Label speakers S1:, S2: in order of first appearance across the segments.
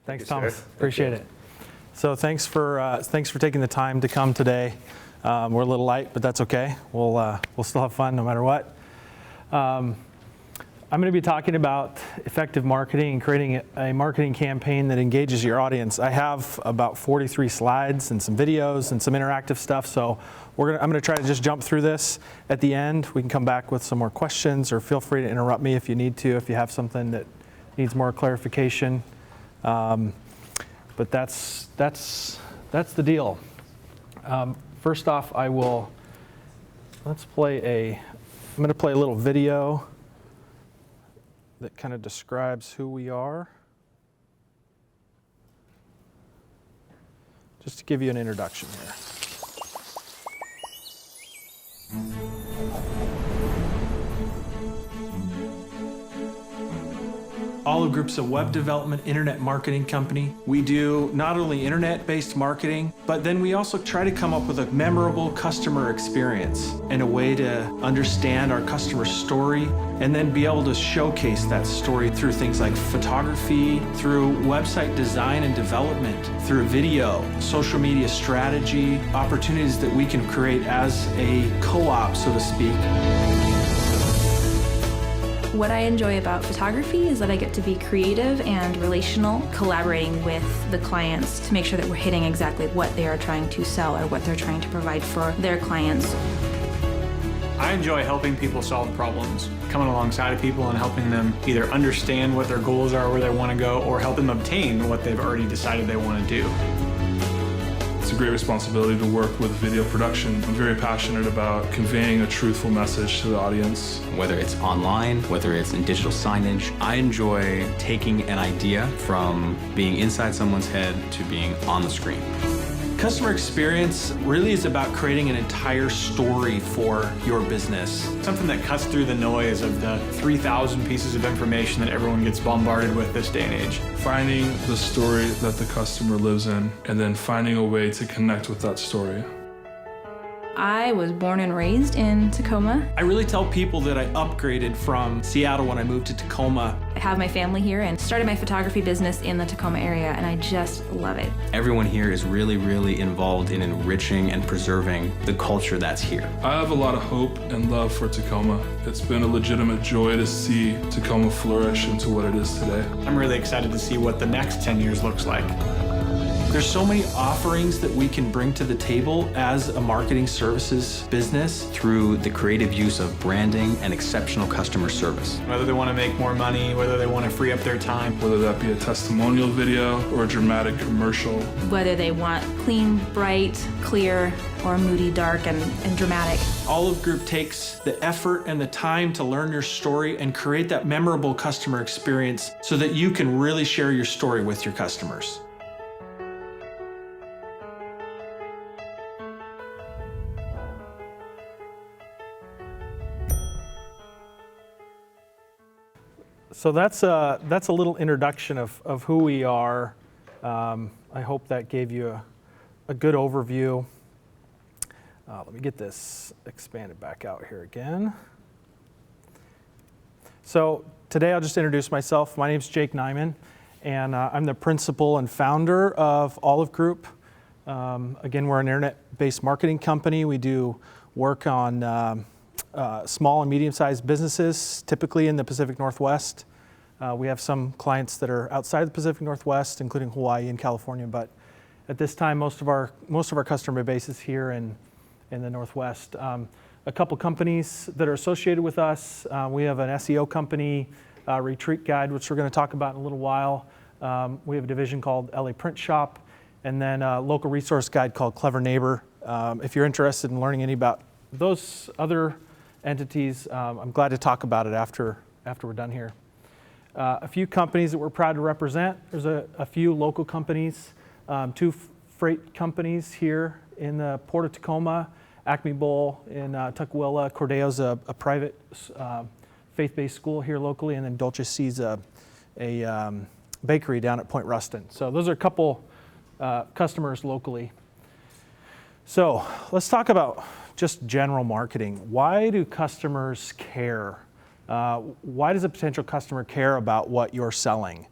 S1: Thanks,
S2: you,
S1: Thomas.
S2: sir.
S1: Appreciate it. So thanks for taking the time to come today. We're a little light, but that's okay. We'll still have fun no matter what. I'm going to be talking about effective marketing and creating a marketing campaign that engages your audience. I have about 43 slides and some videos and some interactive stuff, so I'm going to try to just jump through this. At the end, we can come back with some more questions, or feel free to interrupt me if you need to, if you have something that needs more clarification. But that's the deal. First off, I'm going to play a little video that kind of describes who we are, just to give you an introduction here. Olive Group's a web development internet marketing company. We do not only internet-based marketing, but then we also try to come up with a memorable customer experience and a way to understand our customer's story and then be able to showcase that story through things like photography, through website design and development, through video, social media strategy, opportunities that we can create as a co-op, so to speak.
S3: What I enjoy about photography is that I get to be creative and relational, collaborating with the clients to make sure that we're hitting exactly what they are trying to sell or what they're trying to provide for their clients.
S4: I enjoy helping people solve problems, coming alongside of people and helping them either understand what their goals are, where they want to go, or help them obtain what they've already decided they want to do.
S5: It's a great responsibility to work with video production. I'm very passionate about conveying a truthful message to the audience.
S6: Whether it's online, whether it's in digital signage, I enjoy taking an idea from being inside someone's head to being on the screen.
S1: Customer experience really is about creating an entire story for your business.
S4: Something that cuts through the noise of the 3,000 pieces of information that everyone gets bombarded with this day and age.
S5: Finding the story that the customer lives in, and then finding a way to connect with that story.
S3: I was born and raised in Tacoma.
S1: I really tell people that I upgraded from Seattle when I moved to Tacoma.
S3: I have my family here and started my photography business in the Tacoma area, and I just love it.
S6: Everyone here is really, really involved in enriching and preserving the culture that's here.
S5: I have a lot of hope and love for Tacoma. It's been a legitimate joy to see Tacoma flourish into what it is today.
S4: I'm really excited to see what the next 10 years looks like.
S1: There's so many offerings that we can bring to the table as a marketing services business.
S6: Through the creative use of branding and exceptional customer service.
S4: Whether they want to make more money, whether they want to free up their time.
S5: Whether that be a testimonial video or a dramatic commercial.
S3: Whether they want clean, bright, clear, or moody, dark, and dramatic.
S1: Olive Group takes the effort and the time to learn your story and create that memorable customer experience so that you can really share your story with your customers. So that's a little introduction of who we are. I hope that gave you a good overview. Let me get this expanded back out here again. So today I'll just introduce myself. My name's Jake Nyman, and I'm the principal and founder of Olive Group. Again, we're an internet-based marketing company. We do work on small and medium-sized businesses, typically in the Pacific Northwest. We have some clients that are outside the Pacific Northwest, including Hawaii and California, but at this time, most of our customer base is here in the Northwest. A couple companies that are associated with us. We have an SEO company, Retreat Guide, which we're going to talk about in a little while. We have a division called LA Print Shop, and then a local resource guide called Clever Neighbor. If you're interested in learning any about those other entities, I'm glad to talk about it after we're done here. A few companies that we're proud to represent. There's a few local companies, two freight companies here in the Port of Tacoma, Acme Bowl in Tukwila. Cordeo's a private faith-based school here locally, and then Dolce C's a bakery down at Point Ruston. So those are a couple customers locally. So let's talk about just general marketing. Why do customers care? Why does a potential customer care about what you're selling?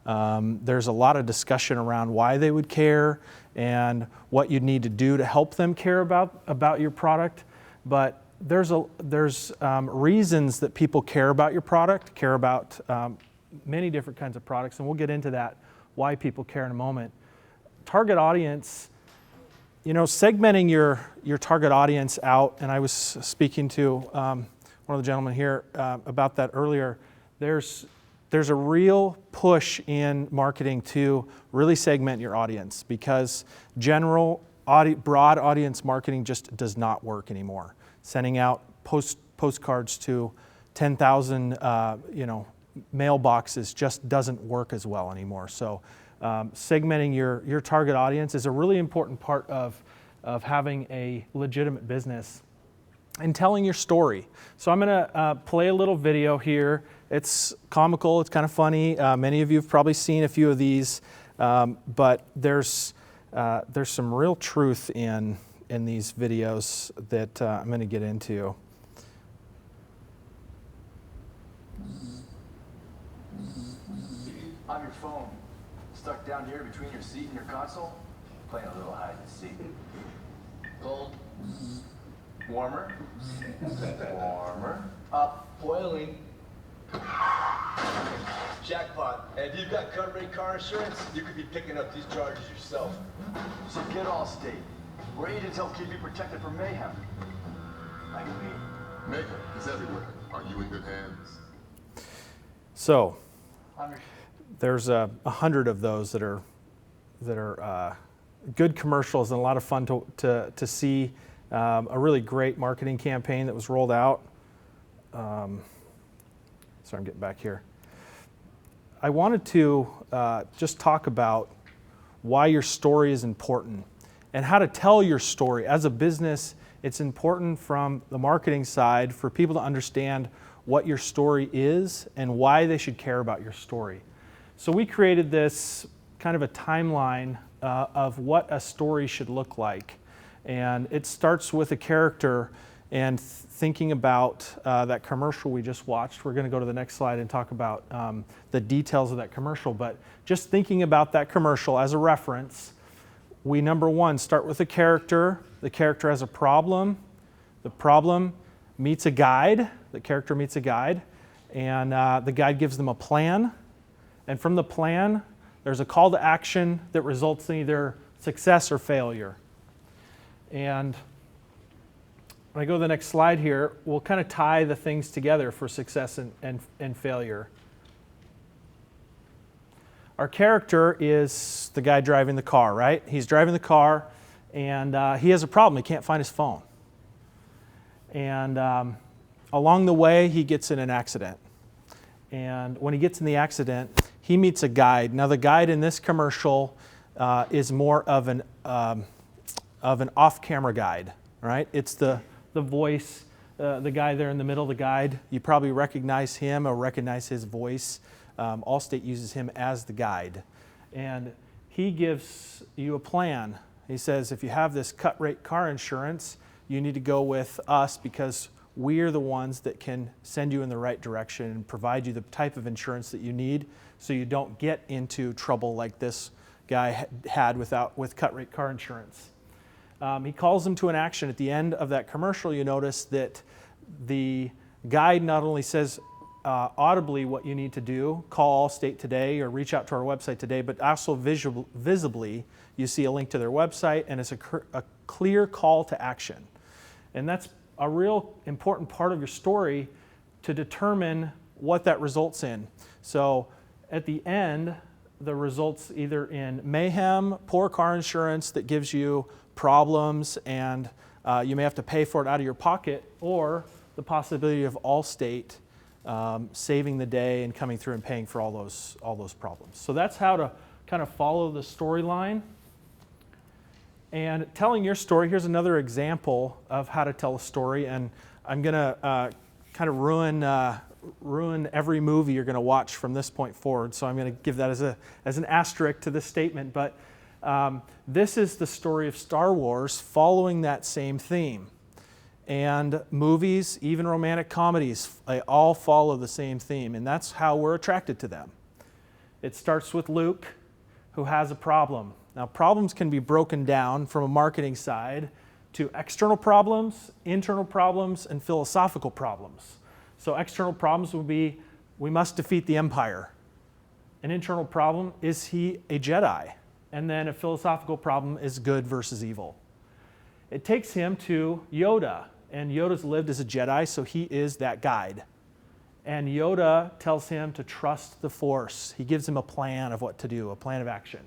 S1: There's a lot of discussion around why they would care and what you'd need to do to help them care about your product. But there's reasons that people care about your product, care about many different kinds of products, and we'll get into that, why people care in a moment. Target audience, segmenting your target audience out, and I was speaking to one of the gentlemen here about that earlier. There's a real push in marketing to really segment your audience, because general broad audience marketing just does not work anymore. Sending out postcards to 10,000 mailboxes just doesn't work as well anymore. So segmenting your target audience is a really important part of having a legitimate business, and telling your story. So I'm going to play a little video here. It's comical, it's kind of funny. Many of you have probably seen a few of these, but there's some real truth in these videos that I'm going to get into.
S2: On your phone, stuck down here between your seat and your console, playing a little hide and seek. Cold. Warmer. Warmer. Up. Boiling. Jackpot. And if you've got cut rate car insurance, you could be picking up these charges yourself. So get Allstate. We're agents help keep you protected from mayhem. Like me.
S7: Mayhem is everywhere. Are you in good hands?
S1: So there's 100 of those that are good commercials and a lot of fun to see. A really great marketing campaign that was rolled out. Sorry, I'm getting back here. I wanted to just talk about why your story is important and how to tell your story. As a business, it's important from the marketing side for people to understand what your story is and why they should care about your story. So we created this kind of a timeline of what a story should look like. And it starts with a character and thinking about that commercial we just watched. We're going to go to the next slide and talk about the details of that commercial. But just thinking about that commercial as a reference, we, number one, start with a character. The character has a problem. The problem meets a guide. The character meets a guide. And the guide gives them a plan. And from the plan, there's a call to action that results in either success or failure. And when I go to the next slide here, we'll kind of tie the things together for success and failure. Our character is the guy driving the car, right? He's driving the car, and he has a problem. He can't find his phone. And along the way, he gets in an accident. And when he gets in the accident, he meets a guide. Now, the guide in this commercial is more of an off-camera guide, right? It's the voice, the guy there in the middle, the guide. You probably recognize him or recognize his voice. Allstate uses him as the guide. And he gives you a plan. He says, if you have this cut rate car insurance, you need to go with us because we're the ones that can send you in the right direction and provide you the type of insurance that you need so you don't get into trouble like this guy had with cut rate car insurance. He calls them to an action. At the end of that commercial, you notice that the guide not only says audibly what you need to do, call Allstate today or reach out to our website today, but also visibly you see a link to their website, and it's a clear call to action. And that's a real important part of your story to determine what that results in. So at the end, the results either in mayhem, poor car insurance that gives you problems and you may have to pay for it out of your pocket, or the possibility of Allstate saving the day and coming through and paying for all those problems. So that's how to kind of follow the storyline. And telling your story, here's another example of how to tell a story, and I'm going to kind of ruin every movie you're going to watch from this point forward, so I'm going to give that as an asterisk to this statement. But this is the story of Star Wars following that same theme. And movies, even romantic comedies, they all follow the same theme, and that's how we're attracted to them. It starts with Luke, who has a problem. Now, problems can be broken down from a marketing side to external problems, internal problems, and philosophical problems. So external problems would be, we must defeat the Empire. An internal problem, is he a Jedi? And then a philosophical problem is good versus evil. It takes him to Yoda, and Yoda's lived as a Jedi, so he is that guide. And Yoda tells him to trust the Force. He gives him a plan of what to do, a plan of action.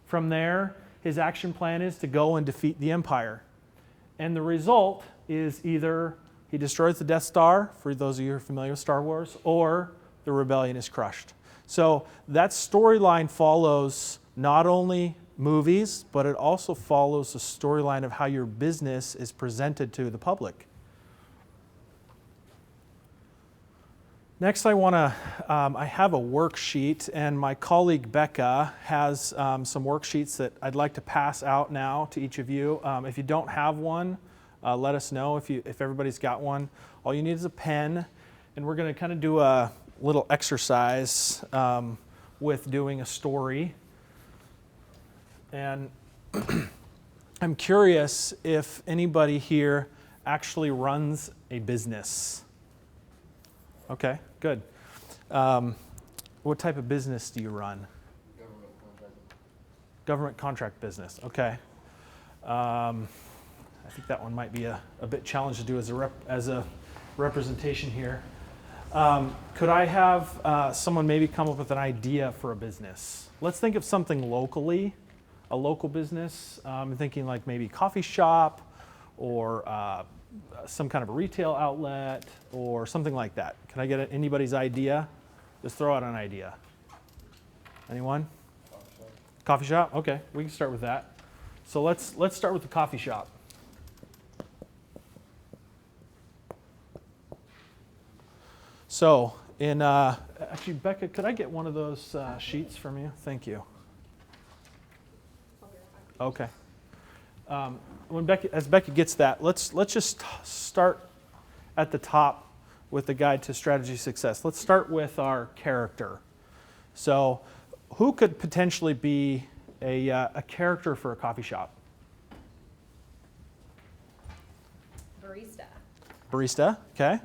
S1: From there, his action plan is to go and defeat the Empire. And the result is either he destroys the Death Star, for those of you who are familiar with Star Wars, or the rebellion is crushed. So that storyline follows not only movies, but it also follows the storyline of how your business is presented to the public. Next, I have a worksheet, and my colleague Becca has some worksheets that I'd like to pass out now to each of you. If you don't have one, let us know if everybody's got one. All you need is a pen, and we're going to kind of do a little exercise with doing a story. And I'm curious if anybody here actually runs a business. Okay, good. What type of business do you run? Government contract business, okay. I think that one might be a bit challenging to do as a representation here. Could I have someone maybe come up with an idea for a business? Let's think of something locally, a local business. I'm thinking like maybe coffee shop or some kind of a retail outlet or something like that. Can I get anybody's idea? Just throw out an idea. Anyone? Coffee shop? Okay, we can start with that. So let's start with the coffee shop. So actually, Becca, could I get one of those sheets from you? Thank you. Okay. As Becca gets that, let's just start at the top with the guide to strategy success. Let's start with our character. So, who could potentially be a character for a coffee shop?
S8: Barista.
S1: Barista, okay.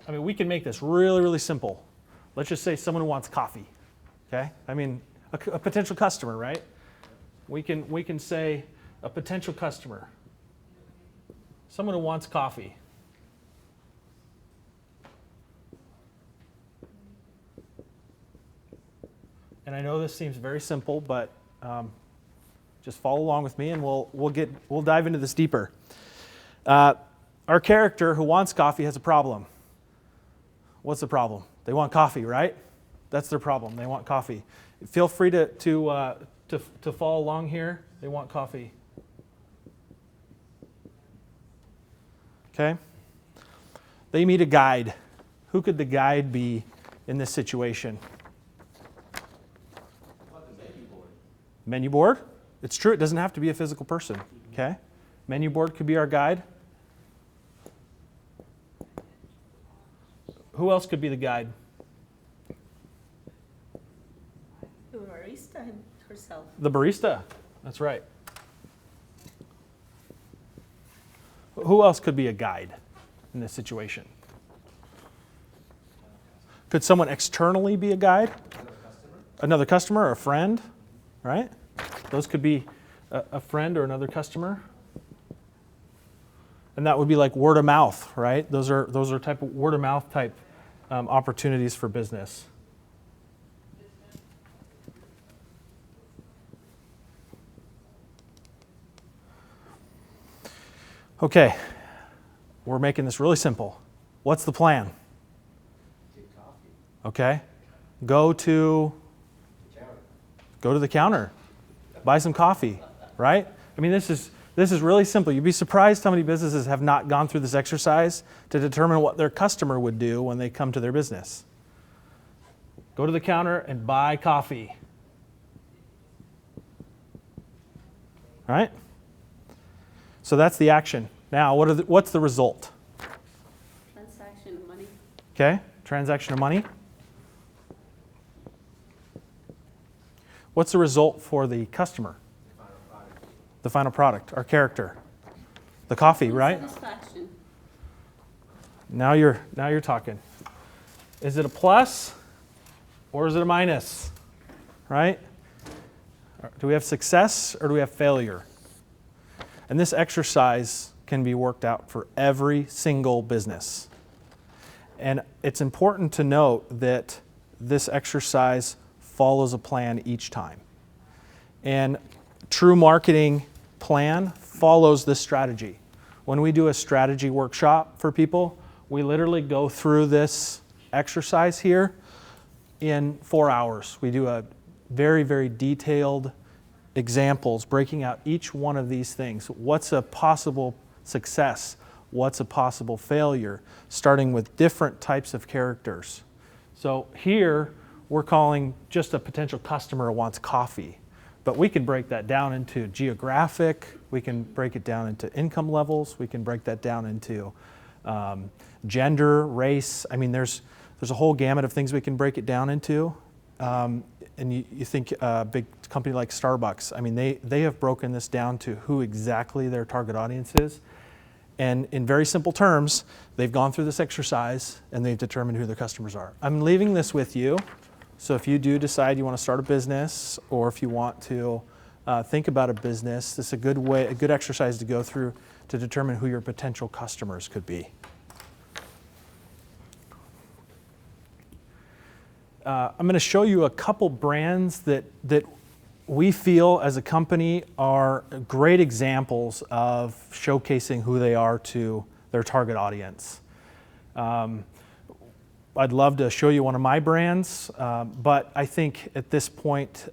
S1: I mean, we can make this really, really simple. Let's just say someone who wants coffee. Okay, I mean, a potential customer, right? We can say a potential customer, someone who wants coffee. And I know this seems very simple, but just follow along with me, and we'll dive into this deeper. Our character who wants coffee has a problem. What's the problem? They want coffee, right? That's their problem. They want coffee. Feel free to follow along here. They want coffee. Okay? They meet a guide. Who could the guide be in this situation?
S2: What about the menu board?
S1: Menu board? It's true. It doesn't have to be a physical person. Okay? Menu board could be our guide. Who else could be the guide?
S8: The barista herself.
S1: The barista. That's right. Who else could be a guide in this situation? Could someone externally be a guide? Another customer or a friend, right? Those could be a friend or another customer. And that would be like word of mouth, right? Those are type of word of mouth type opportunities for business. Okay, we're making this really simple. What's the plan?
S2: Get coffee.
S1: Okay, go to the counter, buy some coffee, right? I mean, this is really simple. You'd be surprised how many businesses have not gone through this exercise to determine what their customer would do when they come to their business. Go to the counter and buy coffee. Right? So that's the action. Now, what's the result?
S8: Transactions.
S1: Okay, transaction of money. What's the result for the customer? The final product, our character. The coffee, right?
S8: Satisfaction.
S1: Now you're talking. Is it a plus or is it a minus? Right? Do we have success or do we have failure? And this exercise can be worked out for every single business. And it's important to note that this exercise follows a plan each time. And true marketing plan follows this strategy. When we do a strategy workshop for people, we literally go through this exercise here in 4 hours. We do a very, very detailed examples breaking out each one of these things. What's a possible success? What's a possible failure? Starting with different types of characters. So here we're calling just a potential customer who wants coffee. But we can break that down into geographic, we can break it down into income levels, we can break that down into gender, race. I mean, there's a whole gamut of things we can break it down into. And you think a big company like Starbucks, I mean, they have broken this down to who exactly their target audience is. And in very simple terms, they've gone through this exercise and they've determined who their customers are. I'm leaving this with you. So if you do decide you want to start a business, or if you want to think about a business, this is a good exercise to go through to determine who your potential customers could be. I'm going to show you a couple brands that we feel as a company are great examples of showcasing who they are to their target audience. I'd love to show you one of my brands, but I think at this point,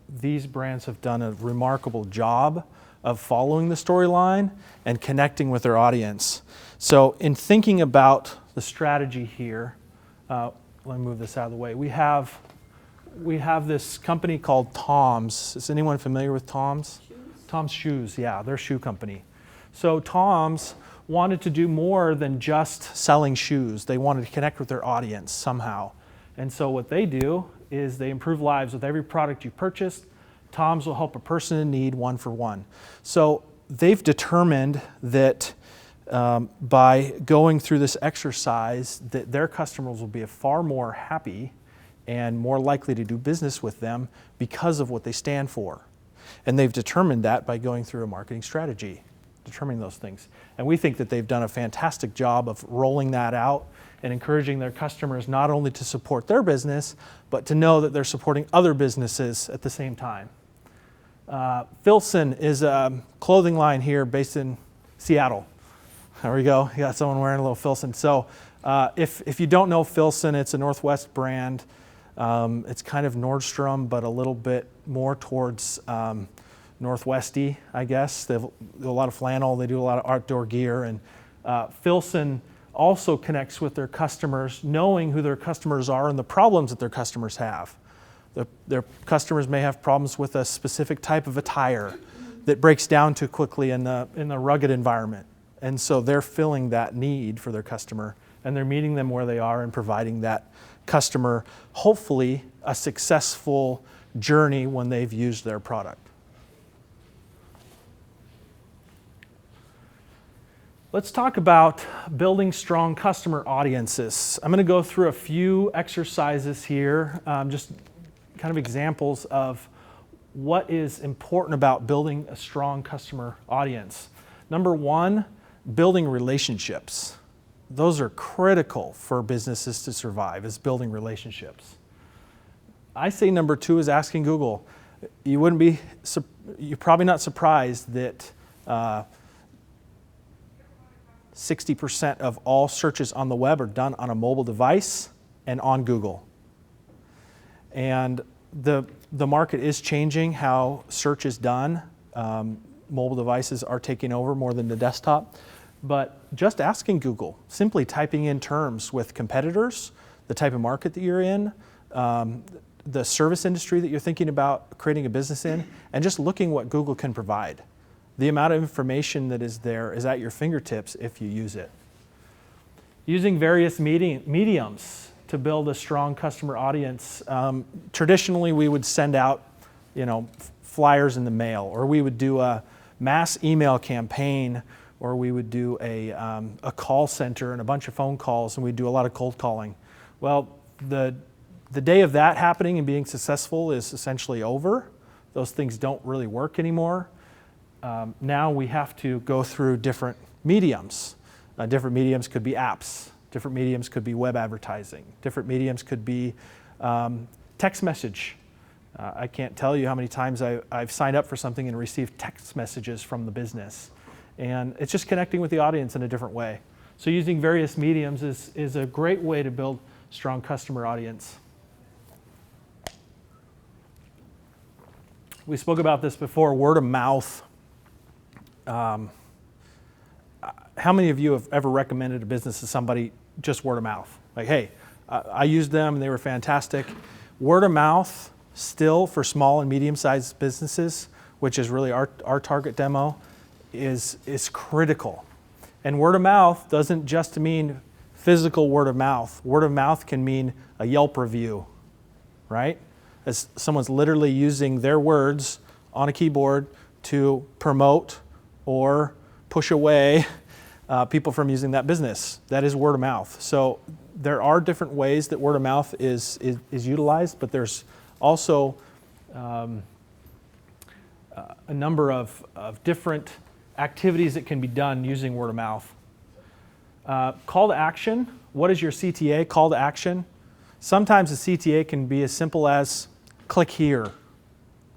S1: these brands have done a remarkable job of following the storyline and connecting with their audience. So in thinking about the strategy here, let me move this out of the way. We have this company called Tom's. Is anyone familiar with Tom's?
S8: Shoes.
S1: Tom's Shoes, yeah, they're a shoe company. So Tom's wanted to do more than just selling shoes. They wanted to connect with their audience somehow. And so what they do is they improve lives with every product you purchase. Tom's will help a person in need one for one. So they've determined that by going through this exercise, that their customers will be far more happy and more likely to do business with them because of what they stand for. And they've determined that by going through a marketing strategy, determining those things. And we think that they've done a fantastic job of rolling that out and encouraging their customers not only to support their business, but to know that they're supporting other businesses at the same time. Filson is a clothing line here based in Seattle. There we go. You got someone wearing a little Filson. So if you don't know Filson, it's a Northwest brand. It's kind of Nordstrom, but a little bit more towards Northwesty, I guess. They do a lot of flannel. They do a lot of outdoor gear. And Filson also connects with their customers, knowing who their customers are and the problems that their customers have. Their customers may have problems with a specific type of attire that breaks down too quickly in the rugged environment. And so they're filling that need for their customer, and they're meeting them where they are and providing that customer, hopefully, a successful journey when they've used their product. Let's talk about building strong customer audiences. I'm going to go through a few exercises here, just kind of examples of what is important about building a strong customer audience. Number one, building relationships. Those are critical for businesses to survive, is building relationships. I say number two is asking Google. You're probably not surprised that 60% of all searches on the web are done on a mobile device and on Google. And the market is changing how search is done. Mobile devices are taking over more than the desktop. But just asking Google, simply typing in terms with competitors, the type of market that you're in, the service industry that you're thinking about creating a business in, and just looking what Google can provide. The amount of information that is there is at your fingertips if you use it. Using various mediums to build a strong customer audience. Traditionally, we would send out, flyers in the mail, or we would do a mass email campaign, or we would do a call center and a bunch of phone calls, and we'd do a lot of cold calling. Well, the day of that happening and being successful is essentially over. Those things don't really work anymore. Now we have to go through different mediums. Different mediums could be apps. Different mediums could be web advertising. Different mediums could be text message. I can't tell you how many times I've signed up for something and received text messages from the business. And it's just connecting with the audience in a different way. So using various mediums is a great way to build strong customer audience. We spoke about this before, word of mouth. How many of you have ever recommended a business to somebody just word of mouth? Like, hey, I used them and they were fantastic. Word of mouth still for small and medium-sized businesses, which is really our target demo, is critical. And word of mouth doesn't just mean physical word of mouth. Word of mouth can mean a Yelp review, right? As someone's literally using their words on a keyboard to promote or push away people from using that business. That is word of mouth. So there are different ways that word of mouth is utilized, but there's also a number of different activities that can be done using word of mouth. Call to action. What is your CTA? Call to action. Sometimes a CTA can be as simple as click here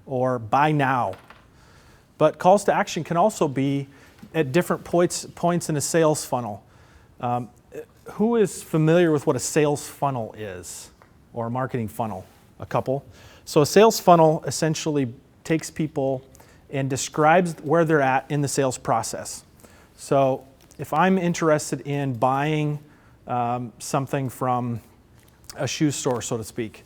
S1: or buy now. But calls to action can also be at different points in a sales funnel. Who is familiar with what a sales funnel is, or a marketing funnel? A couple. So a sales funnel essentially takes people and describes where they're at in the sales process. So if I'm interested in buying something from a shoe store, so to speak,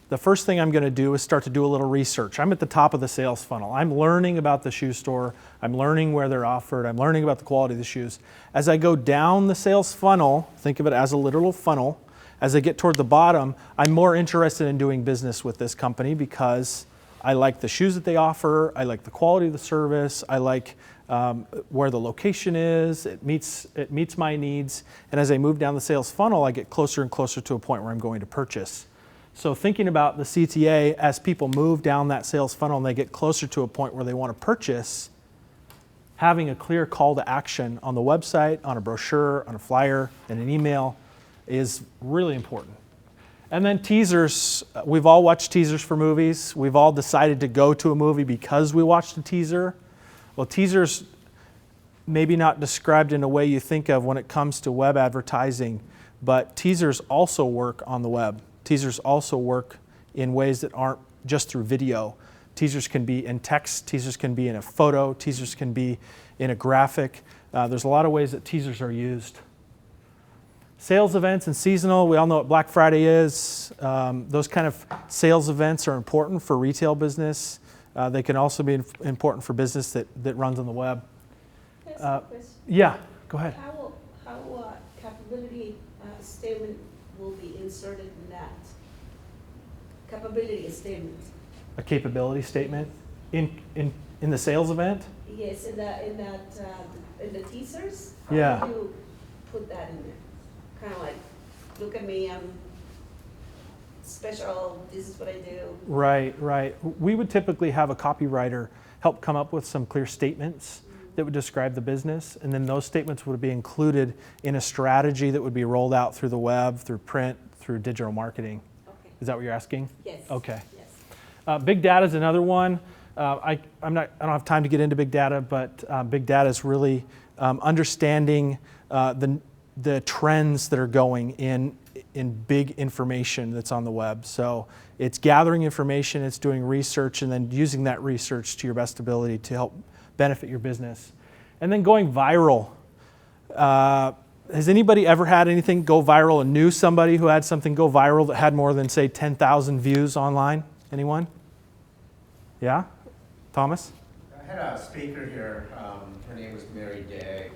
S1: the first thing I'm going to do is start to do a little research. I'm at the top of the sales funnel. I'm learning about the shoe store. I'm learning where they're offered. I'm learning about the quality of the shoes. As I go down the sales funnel, think of it as a literal funnel. As I get toward the bottom, I'm more interested in doing business with this company because I like the shoes that they offer. I like the quality of the service. I like where the location is. It meets my needs. And as I move down the sales funnel, I get closer and closer to a point where I'm going to purchase. So thinking about the CTA as people move down that sales funnel and they get closer to a point where they want to purchase, having a clear call to action on the website, on a brochure, on a flyer, and an email is really important. And then teasers. We've all watched teasers for movies. We've all decided to go to a movie because we watched a teaser. Well, teasers maybe not described in a way you think of when it comes to web advertising, but teasers also work on the web. Teasers also work in ways that aren't just through video. Teasers can be in text, teasers can be in a photo, teasers can be in a graphic. There's a lot of ways that teasers are used. Sales events and seasonal, we all know what Black Friday is. Those kind of sales events are important for retail business. They can also be important for business that runs on the web.
S8: That's a question.
S1: Yeah, go ahead.
S8: How capability statement will be inserted in that? Capability statement.
S1: A capability statement in the sales event?
S8: Yes, in the teasers.
S1: Yeah.
S8: How do you put that in there? Kind of like, look at me, I'm special, this is what I do.
S1: Right. We would typically have a copywriter help come up with some clear statements that would describe the business, and then those statements would be included in a strategy that would be rolled out through the web, through print, through digital marketing.
S8: Okay.
S1: Is that what you're asking?
S8: Yes.
S1: Okay.
S8: Yes.
S1: Big data is another one. I don't have time to get into big data, but big data is really understanding the trends that are going in big information that's on the web. So it's gathering information, it's doing research, and then using that research to your best ability to help benefit your business. And then going viral. Has anybody ever had anything go viral and knew somebody who had something go viral that had more than, say, 10,000 views online? Anyone? Yeah? Thomas?
S9: I had a speaker here. Her name was Mary Day.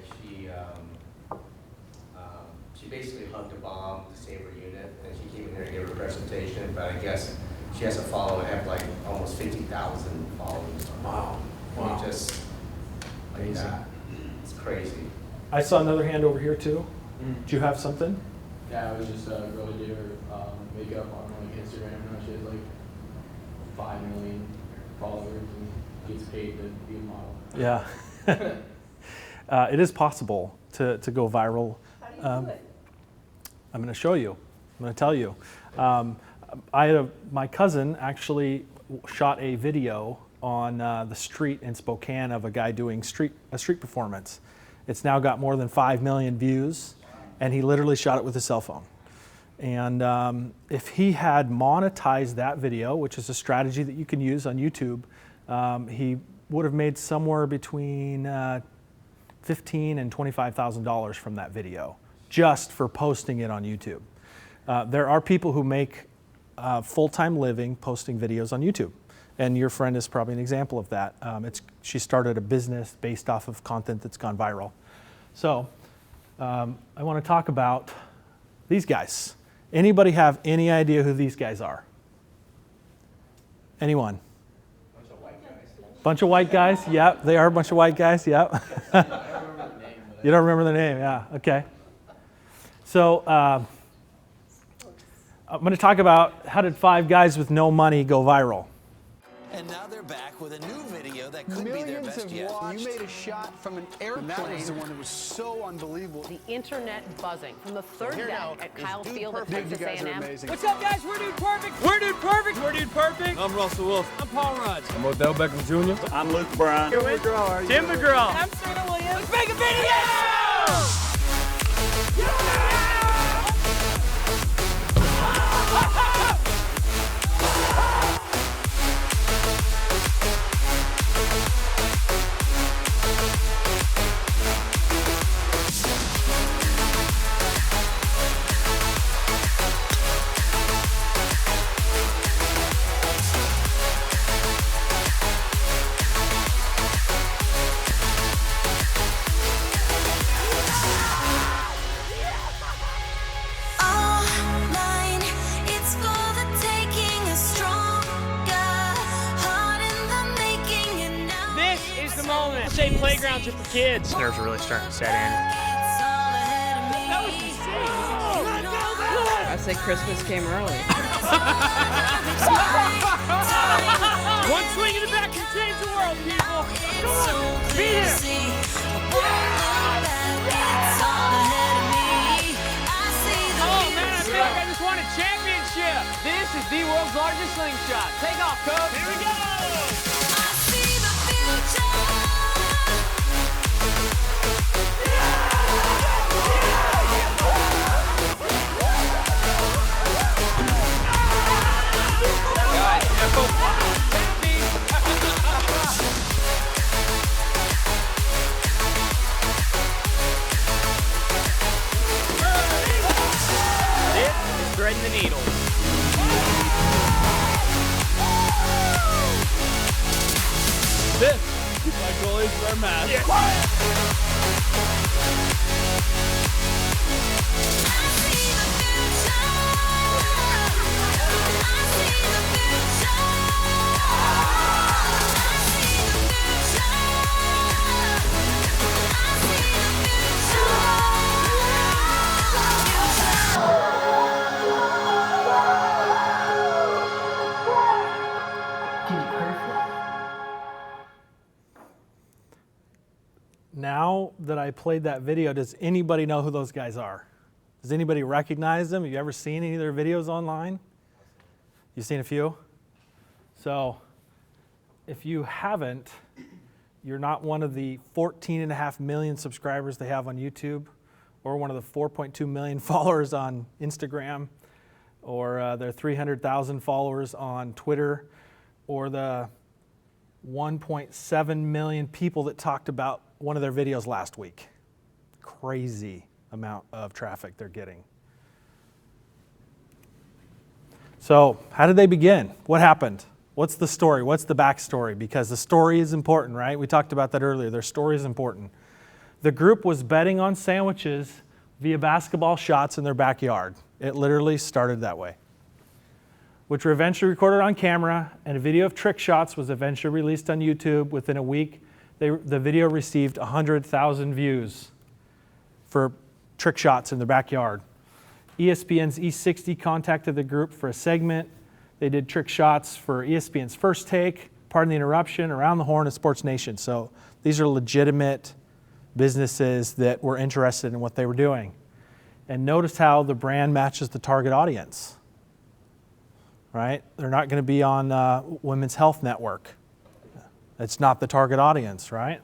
S9: She basically hugged a bomb to save her unit, and she came in here to give her presentation, but I guess she has a following. I have like almost 50,000 followers.
S1: Wow.
S9: I mean, just like
S1: Amazing.
S9: that. It's crazy.
S1: I saw another hand over here too. Do you have something?
S10: Yeah, I was just a girl who did her makeup on like Instagram. Now she has like 5 million followers and gets paid to be a model.
S1: Yeah. It is possible to go viral.
S8: How do you do it?
S1: I'm going to show you. I'm going to tell you. My cousin actually shot a video on the street in Spokane of a guy doing a street performance. It's now got more than 5 million views, and he literally shot it with a cell phone. And if he had monetized that video, which is a strategy that you can use on YouTube, he would have made somewhere between $15,000 and $25,000 from that video, just for posting it on YouTube. There are people who make full-time living posting videos on YouTube, and your friend is probably an example of that. She started a business based off of content that's gone viral. So I want to talk about these guys. Anybody have any idea who these guys are? Anyone? Bunch of white guys? Yep, they are a bunch of white guys, yep. You don't remember the name, yeah, okay. So I'm going to talk about how did 5 guys with no money go viral.
S11: And now they're back with a new video that could be their best yet.
S12: You made a shot from an airplane. And that was the one that was so unbelievable.
S13: The internet buzzing from the third day at Kyle Field at
S12: Dude, you
S13: Texas
S12: guys are
S13: A&M.
S12: amazing.
S13: What's up, guys? We're Dude Perfect. We're Dude Perfect. We're Dude Perfect.
S14: I'm Russell Wolf.
S13: I'm Paul Rudd.
S14: I'm Odell Beckham Jr. I'm Luke Bryan.
S13: Tim McGraw.
S14: Tim McGraw.
S13: I'm Serena Williams. Let's make a video!
S14: Playgrounds are for kids. Nerves are really starting to set in.
S13: That was insane.
S15: I say Christmas came early.
S14: One swing in the back can change the world, people. Come on, be here.
S13: Oh man, I feel like I just won a championship. This is the world's largest slingshot. Take off, coach.
S14: Here we go.
S13: I see the future.
S14: Threading the needle. This is my goalies wear masks.
S1: Now that I played that video, does anybody know who those guys are? Does anybody recognize them? Have you ever seen any of their videos online? You've seen a few? So if you haven't, you're not one of the 14.5 million subscribers they have on YouTube, or one of the 4.2 million followers on Instagram, or their 300,000 followers on Twitter, or the 1.7 million people that talked about one of their videos last week. Crazy amount of traffic they're getting. So how did they begin? What happened? What's the story? What's the backstory? Because the story is important, right? We talked about that earlier. Their story is important. The group was betting on sandwiches via basketball shots in their backyard. It literally started that way, which were eventually recorded on camera, and a video of trick shots was eventually released on YouTube. Within a week, the video received 100,000 views for trick shots in their backyard. ESPN's E60 contacted the group for a segment. They did trick shots for ESPN's First Take, Pardon the Interruption, Around the Horn, and Sports Nation. So these are legitimate businesses that were interested in what they were doing. And notice how the brand matches the target audience, right? They're not going to be on Women's Health Network. It's not the target audience, right?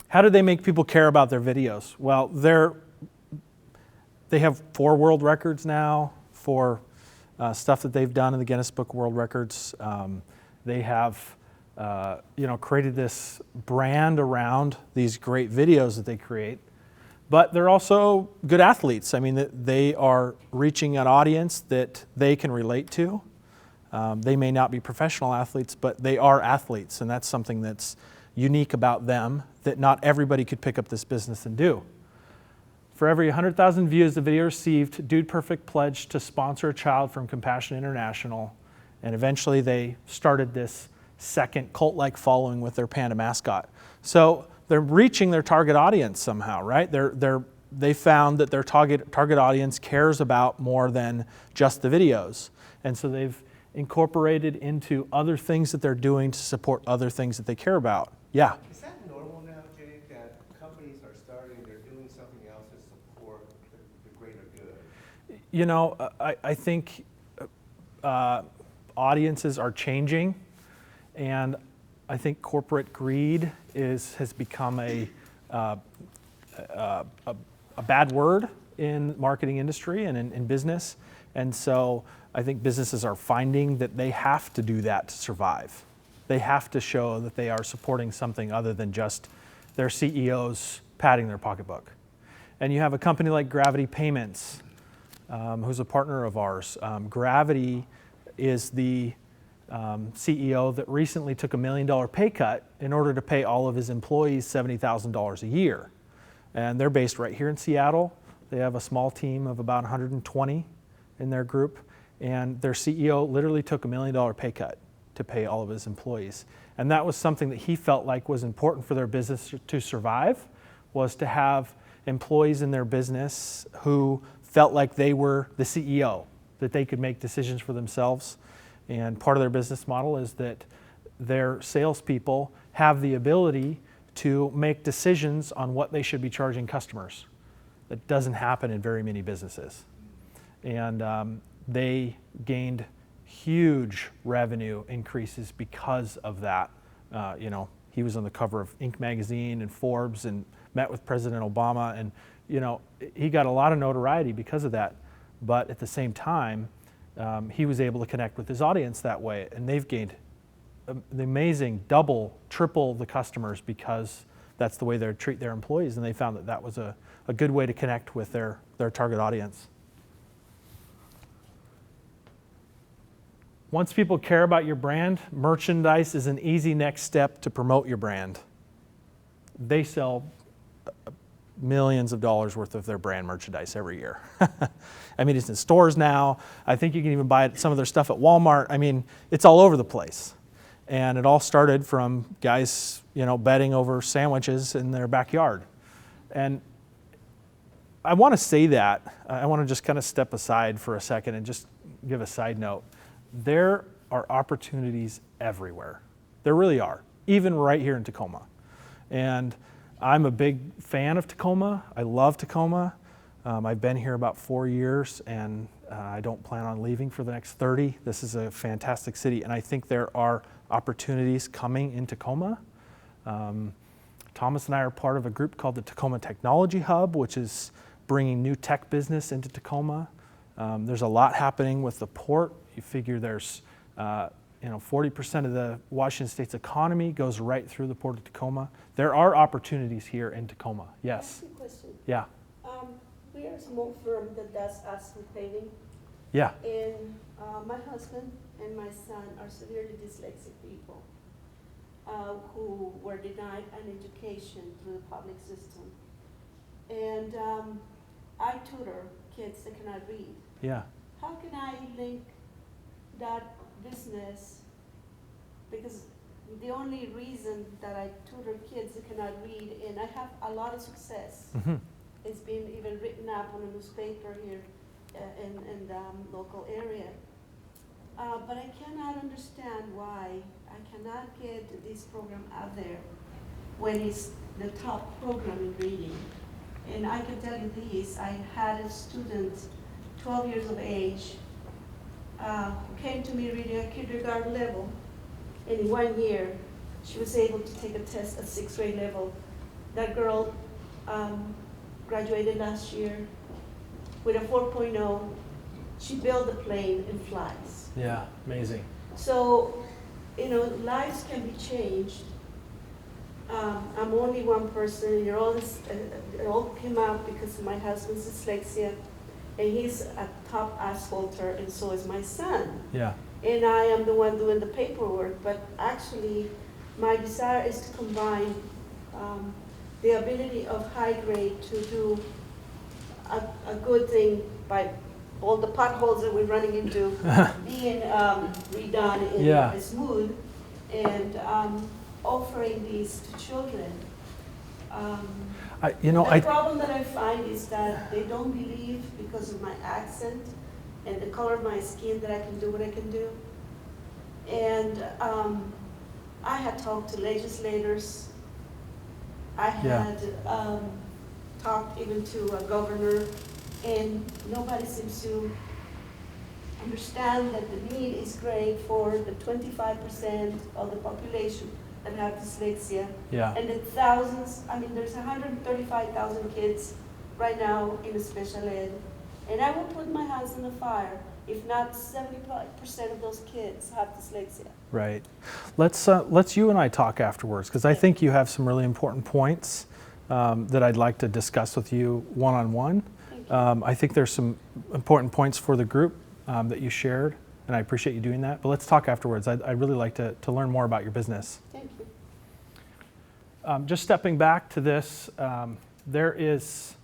S1: How do they make people care about their videos? Well, they have 4 world records now for stuff that they've done in the Guinness Book of World Records. They have created this brand around these great videos that they create. But they're also good athletes. I mean, they are reaching an audience that they can relate to. They may not be professional athletes, but they are athletes, and that's something that's unique about them that not everybody could pick up this business and do. For every 100,000 views the video received, Dude Perfect pledged to sponsor a child from Compassion International, and eventually they started this second cult-like following with their panda mascot. So they're reaching their target audience somehow, right? They found that their target audience cares about more than just the videos. And so they've incorporated into other things that they're doing to support other things that they care about. Yeah?
S9: Is that normal now, Jake, that companies are starting, they're doing something else to support the greater good?
S1: You know, I think audiences are changing, and I think corporate greed has become a bad word in the marketing industry and in business. And so I think businesses are finding that they have to do that to survive. They have to show that they are supporting something other than just their CEOs padding their pocketbook. And you have a company like Gravity Payments, who's a partner of ours. Gravity is the CEO that recently took $1 million pay cut in order to pay all of his employees $70,000 a year. And they're based right here in Seattle. They have a small team of about 120 in their group. And their CEO literally took $1 million pay cut to pay all of his employees. And that was something that he felt like was important for their business to survive, was to have employees in their business who felt like they were the CEO, that they could make decisions for themselves. And part of their business model is that their salespeople have the ability to make decisions on what they should be charging customers. That doesn't happen in very many businesses. And they gained huge revenue increases because of that. He was on the cover of Inc. magazine and Forbes and met with President Obama, and he got a lot of notoriety because of that. But at the same time, he was able to connect with his audience that way, and they've gained the amazing double, triple the customers because that's the way they treat their employees, and they found that that was a good way to connect with their target audience. Once people care about your brand, merchandise is an easy next step to promote your brand. They sell millions of dollars worth of their brand merchandise every year. I mean, it's in stores now. I think you can even buy some of their stuff at Walmart. I mean, it's all over the place. And it all started from guys, betting over sandwiches in their backyard. And I want to say that. I want to just kind of step aside for a second and just give a side note. There are opportunities everywhere. There really are, even right here in Tacoma. And I'm a big fan of Tacoma. I love Tacoma. I've been here about 4 years, and I don't plan on leaving for the next 30. This is a fantastic city, and I think there are opportunities coming in Tacoma. Thomas and I are part of a group called the Tacoma Technology Hub, which is bringing new tech business into Tacoma. There's a lot happening with the port. You figure there's 40% of the Washington State's economy goes right through the Port of Tacoma. There are opportunities here in Tacoma. Yes.
S8: That's a question.
S1: Yeah.
S8: We are a small firm that does asphalt paving.
S1: Yeah.
S8: And my husband and my son are severely dyslexic people who were denied an education through the public system. And I tutor kids that cannot read.
S1: Yeah.
S8: How can I link that business? Because the only reason that I tutor kids that cannot read, and I have a lot of success.
S1: Mm-hmm.
S8: It's been even written up on a newspaper here in the local area. But I cannot understand why I cannot get this program out there when it's the top program in reading. And I can tell you this, I had a student, 12 years of age, who came to me reading at kindergarten level. And in 1 year, she was able to take a test at 6th grade level. That girl graduated last year with a 4.0. She built a plane and flies.
S1: Yeah, amazing.
S8: So, you know, lives can be changed. I'm only one person. It all came out because of my husband's dyslexia, and he's a top asphalter, and so is my son.
S1: Yeah.
S8: And I am the one doing the paperwork, but actually, my desire is to combine the ability of high grade to do a good thing by all the potholes that we're running into being redone in smooth, and offering these to children. The problem that I find is that they don't believe because of my accent and the color of my skin that I can do what I can do. And I had talked to legislators. I had talked even to a governor, and nobody seems to understand that the need is great for the 25% of the population that have dyslexia.
S1: Yeah.
S8: And the thousands, I mean, there's 135,000 kids right now in special ed. And I will put my hands on the fire if not 75% of those kids have dyslexia.
S1: Right. Let's you and I talk afterwards, because I think you have some really important points that I'd like to discuss with you one-on-one. I think there's some important points for the group that you shared, and I appreciate you doing that. But let's talk afterwards. I'd really like to learn more about your business.
S8: Thank you.
S1: Just stepping back to this, there is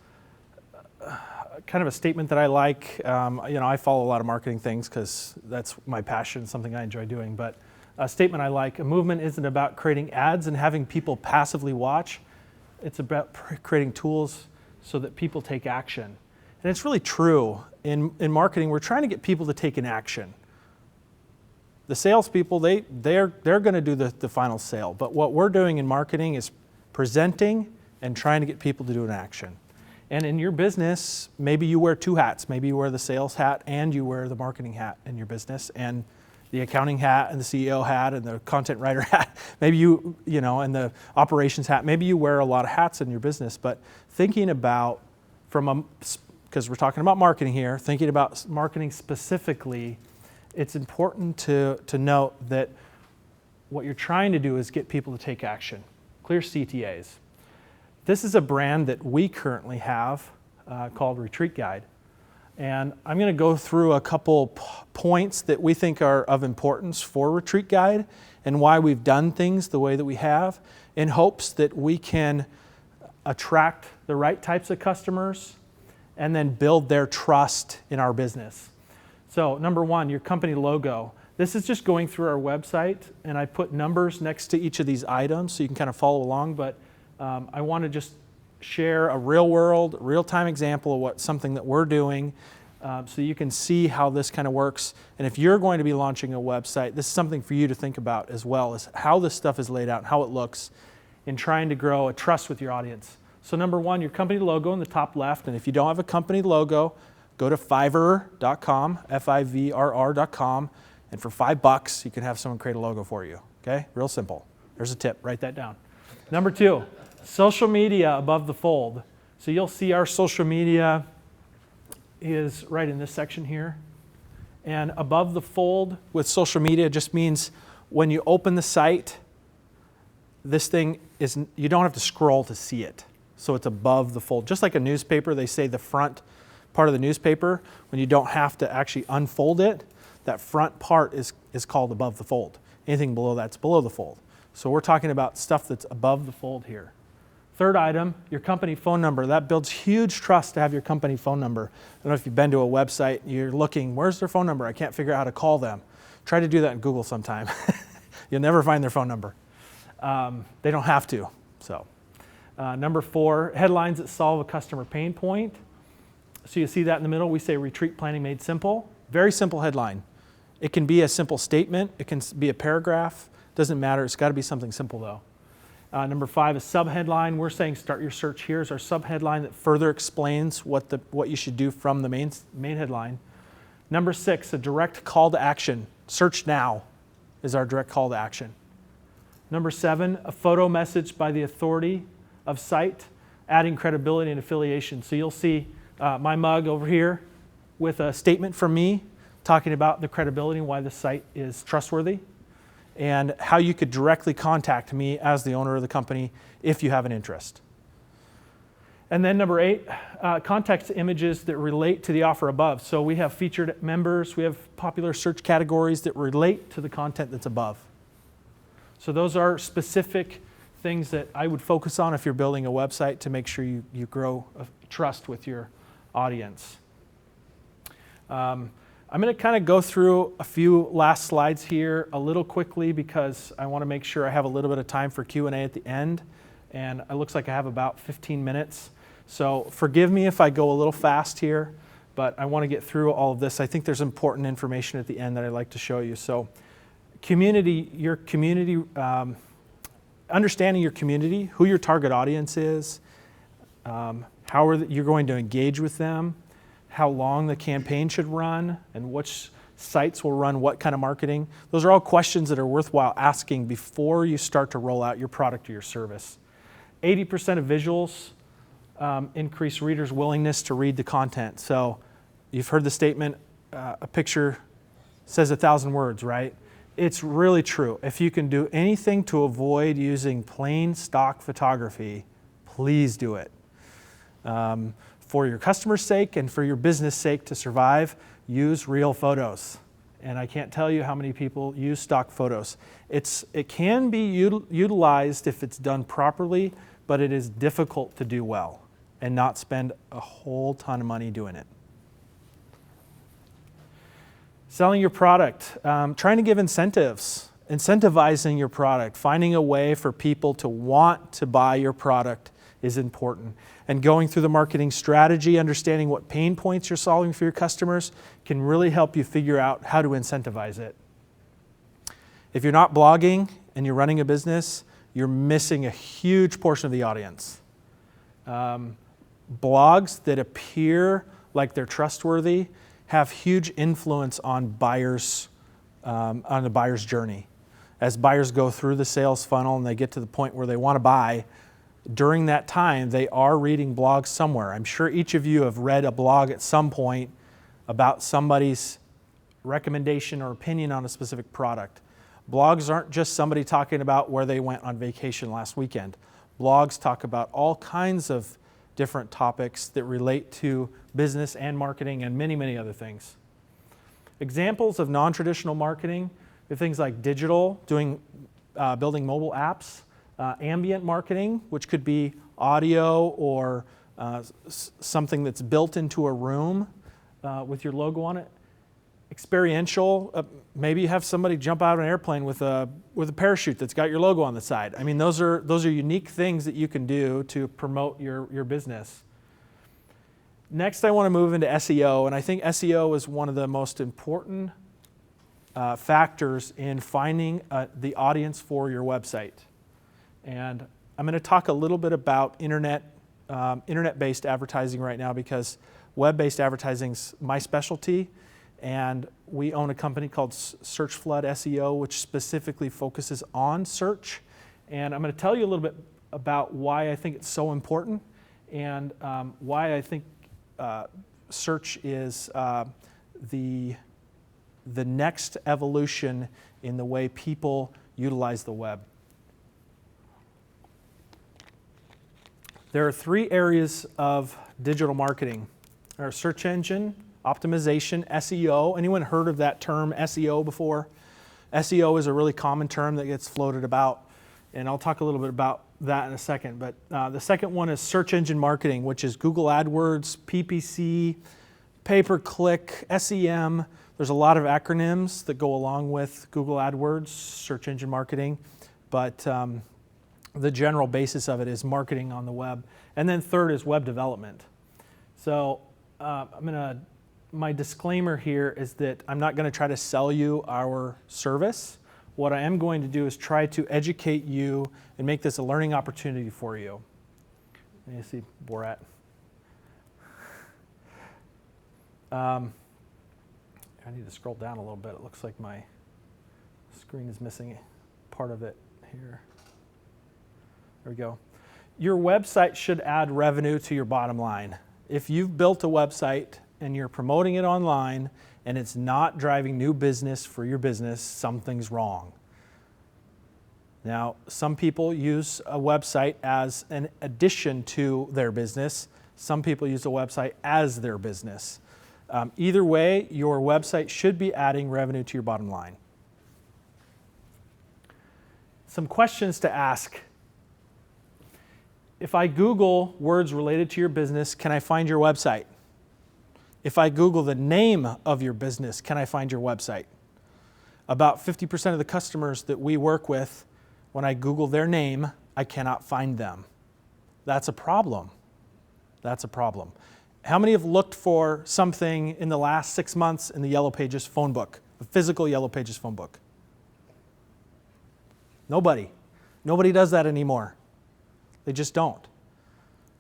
S1: kind of a statement that I like. I follow a lot of marketing things because that's my passion, something I enjoy doing. But a statement I like: a movement isn't about creating ads and having people passively watch. It's about creating tools so that people take action. And it's really true. In marketing, we're trying to get people to take an action. The salespeople, they're going to do the final sale. But what we're doing in marketing is presenting and trying to get people to do an action. And in your business, maybe you wear two hats. Maybe you wear the sales hat and you wear the marketing hat in your business, and the accounting hat and the CEO hat and the content writer hat. Maybe and the operations hat. Maybe you wear a lot of hats in your business. But thinking about because we're talking about marketing here, thinking about marketing specifically, it's important to note that what you're trying to do is get people to take action. Clear CTAs. This is a brand that we currently have called Retreat Guide. And I'm going to go through a couple points that we think are of importance for Retreat Guide and why we've done things the way that we have, in hopes that we can attract the right types of customers and then build their trust in our business. So number one, your company logo. This is just going through our website, and I put numbers next to each of these items so you can kind of follow along, but I want to just share a real-time example of something that we're doing so you can see how this kind of works. And if you're going to be launching a website, this is something for you to think about as well, is how this stuff is laid out and how it looks in trying to grow a trust with your audience. So number one, your company logo in the top left, and if you don't have a company logo, go to Fiverr.com, Fivrr.com, and for $5 you can have someone create a logo for you. Okay, real simple. There's a tip, write that down. Number two, social media above the fold. So you'll see our social media is right in this section here. And above the fold with social media just means when you open the site, this thing is, you don't have to scroll to see it. So it's above the fold. Just like a newspaper, they say the front part of the newspaper, when you don't have to actually unfold it, that front part is called above the fold. Anything below that's below the fold. So we're talking about stuff that's above the fold here. Third item, your company phone number. That builds huge trust to have your company phone number. I don't know if you've been to a website, you're looking, where's their phone number? I can't figure out how to call them. Try to do that in Google sometime. You'll never find their phone number. They don't have to. So, number 4, headlines that solve a customer pain point. So you see that in the middle, we say retreat planning made simple. Very simple headline. It can be a simple statement, it can be a paragraph, doesn't matter, it's got to be something simple though. Number 5, a subheadline. We're saying start your search here is our subheadline that further explains what you should do from the main headline. Number 6, a direct call to action. Search now is our direct call to action. Number 7, a photo message by the authority of site, adding credibility and affiliation. So you'll see my mug over here with a statement from me talking about the credibility and why the site is trustworthy, and how you could directly contact me as the owner of the company if you have an interest. And then number 8, context images that relate to the offer above. So we have featured members, we have popular search categories that relate to the content that's above. So those are specific things that I would focus on if you're building a website to make sure you grow trust with your audience. I'm going to kind of go through a few last slides here a little quickly because I want to make sure I have a little bit of time for Q&A at the end. And it looks like I have about 15 minutes. So forgive me if I go a little fast here, but I want to get through all of this. I think there's important information at the end that I'd like to show you. So your community, understanding your community, who your target audience is, how you're going to engage with them, how long the campaign should run, and which sites will run what kind of marketing. Those are all questions that are worthwhile asking before you start to roll out your product or your service. 80% of visuals increase readers' willingness to read the content. So you've heard the statement, a picture says 1,000 words, right? It's really true. If you can do anything to avoid using plain stock photography, please do it. For your customer's sake and for your business sake to survive, use real photos. And I can't tell you how many people use stock photos. It can be utilized if it's done properly, but it is difficult to do well and not spend a whole ton of money doing it. Selling your product, trying to give incentives, incentivizing your product, finding a way for people to want to buy your product is important. And going through the marketing strategy, understanding what pain points you're solving for your customers can really help you figure out how to incentivize it. If you're not blogging and you're running a business, you're missing a huge portion of the audience. Blogs that appear like they're trustworthy have huge influence on buyers, on the buyer's journey. As buyers go through the sales funnel and they get to the point where they want to buy, during that time, they are reading blogs somewhere. I'm sure each of you have read a blog at some point about somebody's recommendation or opinion on a specific product. Blogs aren't just somebody talking about where they went on vacation last weekend. Blogs talk about all kinds of different topics that relate to business and marketing and many, many other things. Examples of non-traditional marketing are things like digital, building mobile apps, ambient marketing, which could be audio or something that's built into a room with your logo on it. Experiential, maybe you have somebody jump out of an airplane with a parachute that's got your logo on the side. I mean, those are unique things that you can do to promote your business. Next, I want to move into SEO, and I think SEO is one of the most important factors in finding the audience for your website. And I'm going to talk a little bit about internet-based advertising right now because web-based advertising is my specialty, and we own a company called Search Flood SEO, which specifically focuses on search. And I'm going to tell you a little bit about why I think it's so important and why I think search is the next evolution in the way people utilize the web. There are 3 areas of digital marketing. There are search engine optimization, SEO. Anyone heard of that term SEO before? SEO is a really common term that gets floated about, and I'll talk a little bit about that in a second, but the second one is search engine marketing, which is Google AdWords, PPC, pay-per-click, SEM. There's a lot of acronyms that go along with Google AdWords, search engine marketing, but the general basis of it is marketing on the web. And then third is web development. So my disclaimer here is that I'm not going to try to sell you our service. What I am going to do is try to educate you and make this a learning opportunity for you. You see Borat. I need to scroll down a little bit. It looks like my screen is missing part of it here. There we go. Your website should add revenue to your bottom line. If you've built a website and you're promoting it online and it's not driving new business for your business, something's wrong. Now, some people use a website as an addition to their business. Some people use a website as their business. Either way, your website should be adding revenue to your bottom line. Some questions to ask. If I Google words related to your business, can I find your website? If I Google the name of your business, can I find your website? About 50% of the customers that we work with, when I Google their name, I cannot find them. That's a problem. That's a problem. How many have looked for something in the last 6 months in the Yellow Pages phone book, the physical Yellow Pages phone book? Nobody. Nobody does that anymore. They just don't.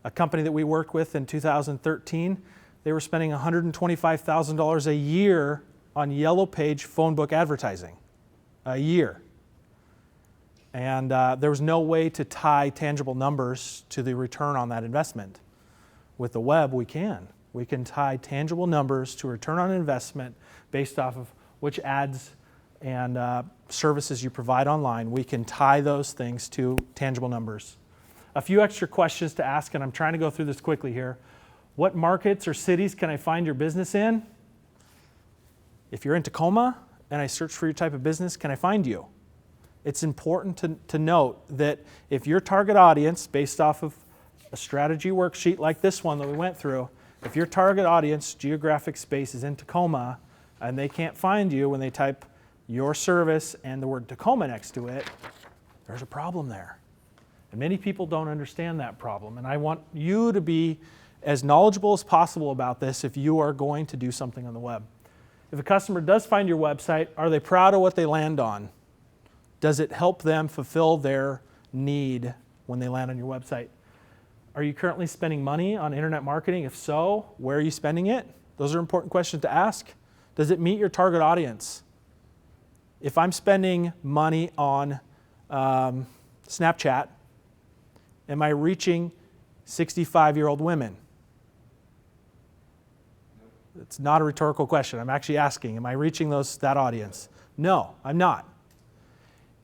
S1: A company that we worked with in 2013, they were spending $125,000 a year on Yellow Page phone book advertising. A year. And there was no way to tie tangible numbers to the return on that investment. With the web, we can. We can tie tangible numbers to return on investment based off of which ads and services you provide online. We can tie those things to tangible numbers. A few extra questions to ask, and I'm trying to go through this quickly here. What markets or cities can I find your business in? If you're in Tacoma and I search for your type of business, can I find you? It's important to note that if your target audience, based off of a strategy worksheet like this one that we went through, if your target audience geographic space is in Tacoma and they can't find you when they type your service and the word Tacoma next to it, there's a problem there. And many people don't understand that problem. And I want you to be as knowledgeable as possible about this if you are going to do something on the web. If a customer does find your website, are they proud of what they land on? Does it help them fulfill their need when they land on your website? Are you currently spending money on internet marketing? If so, where are you spending it? Those are important questions to ask. Does it meet your target audience? If I'm spending money on Snapchat, am I reaching 65-year-old women? It's not a rhetorical question. I'm actually asking, am I reaching that audience? No, I'm not.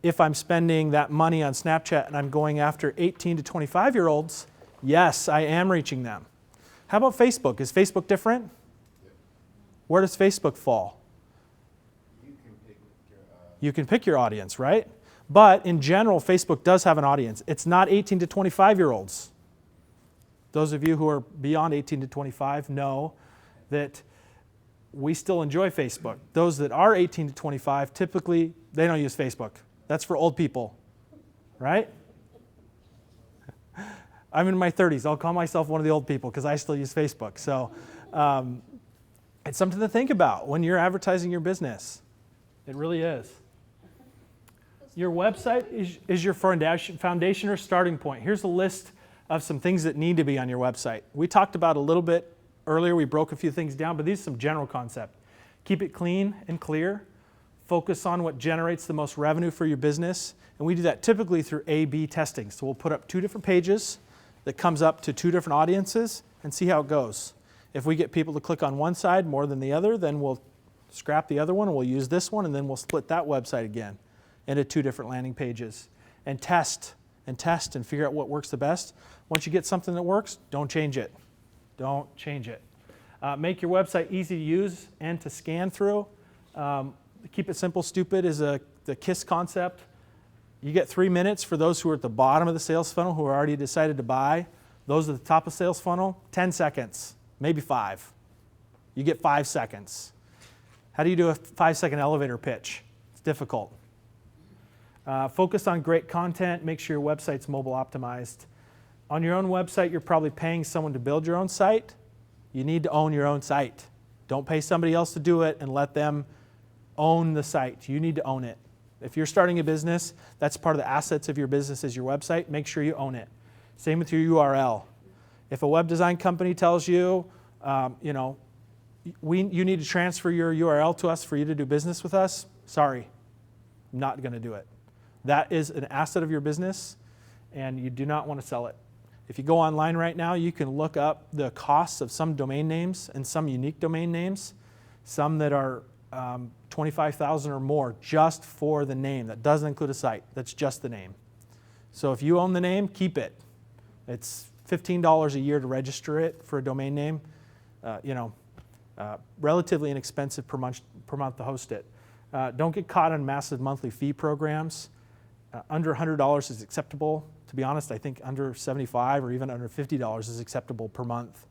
S1: If I'm spending that money on Snapchat and I'm going after 18 to 25-year-olds, yes, I am reaching them. How about Facebook? Is Facebook different? Where does Facebook fall? You can pick your audience, right? But in general, Facebook does have an audience. It's not 18 to 25-year-olds. Those of you who are beyond 18 to 25 know that we still enjoy Facebook. Those that are 18 to 25, typically, they don't use Facebook. That's for old people, right? I'm in my 30s. I'll call myself one of the old people because I still use Facebook. So it's something to think about when you're advertising your business. It really is. Your website is your foundation or starting point. Here's a list of some things that need to be on your website. We talked about a little bit earlier. We broke a few things down, but these are some general concepts. Keep it clean and clear. Focus on what generates the most revenue for your business. And we do that typically through A/B testing. So we'll put up 2 different pages that comes up to 2 different audiences and see how it goes. If we get people to click on one side more than the other, then we'll scrap the other one and we'll use this one, and then we'll split that website again into 2 different landing pages. And test and figure out what works the best. Once you get something that works, don't change it. Don't change it. Make your website easy to use and to scan through. Keep it simple, stupid is the KISS concept. You get 3 minutes for those who are at the bottom of the sales funnel who are already decided to buy. Those at the top of the sales funnel, 10 seconds, maybe 5. You get 5 seconds. How do you do a 5-second elevator pitch? It's difficult. Focus on great content. Make sure your website's mobile optimized. On your own website, you're probably paying someone to build your own site. You need to own your own site. Don't pay somebody else to do it and let them own the site. You need to own it. If you're starting a business, that's part of the assets of your business is your website. Make sure you own it. Same with your URL. If a web design company tells you, you need to transfer your URL to us for you to do business with us, sorry, I'm not going to do it. That is an asset of your business, and you do not want to sell it. If you go online right now, you can look up the costs of some domain names and some unique domain names, some that are $25,000 or more just for the name. That doesn't include a site. That's just the name. So if you own the name, keep it. It's $15 a year to register it for a domain name. Relatively inexpensive per month to host it. Don't get caught on massive monthly fee programs. Under $100 is acceptable. To be honest, I think under $75 or even under $50 is acceptable per month